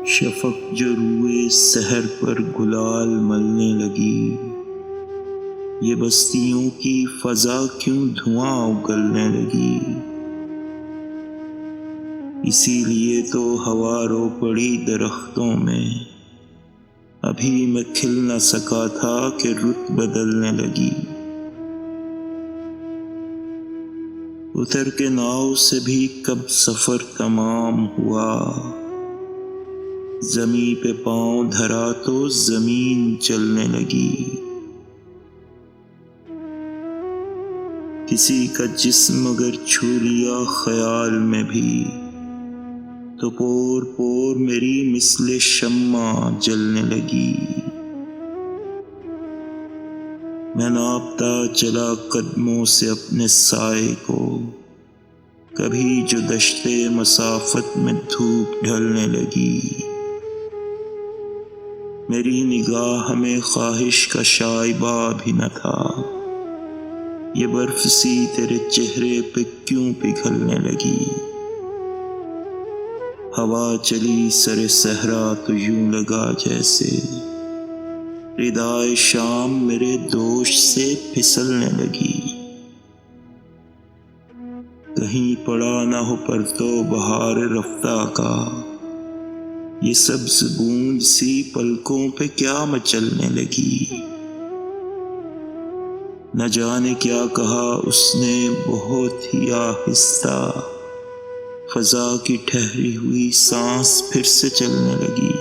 شفق جو روئے سحر پر گلال ملنے لگی، یہ بستیوں کی فضا کیوں دھواں اگلنے لگی؟ اسی لیے تو ہوا رو پڑی درختوں میں، ابھی میں کھل نہ سکا تھا کہ رت بدلنے لگی۔ اتر کے ناؤ سے بھی کب سفر تمام ہوا، زمیں پہ پاؤں دھرا تو زمین چلنے لگی۔ کسی کا جسم اگر چھو لیا خیال میں بھی، تو پور پور میری مثل شمع جلنے لگی۔ میں ناپتا چلا قدموں سے اپنے سائے کو، کبھی جو دشتے مسافت میں دھوپ ڈھلنے لگی۔ میری نگاہ میں خواہش کا شائبہ بھی نہ تھا، یہ برف سی تیرے چہرے پہ کیوں پگھلنے لگی؟ ہوا چلی سر صحرا تو یوں لگا جیسے ردائے شام میرے دوش سے پھسلنے لگی۔ کہیں پڑا نہ ہو پرتو بہار رفتہ کا، یہ سبز بوند سی پلکوں پہ کیا مچلنے لگی؟ نہ جانے کیا کہا اس نے بہت ہی آہستہ، فضا کی ٹھہری ہوئی سانس پھر سے چلنے لگی۔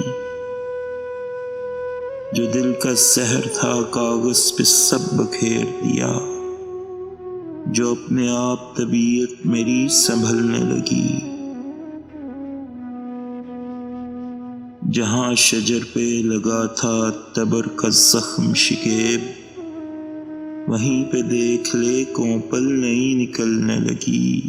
جو دل کا زہر تھا کاغذ پہ سب بکھیر دیا، جو اپنے آپ طبیعت میری سنبھلنے لگی۔ جہاں شجر پہ لگا تھا تبر کا زخم شکیب، وہیں پہ دیکھ لے کونپل نئی نکلنے لگی۔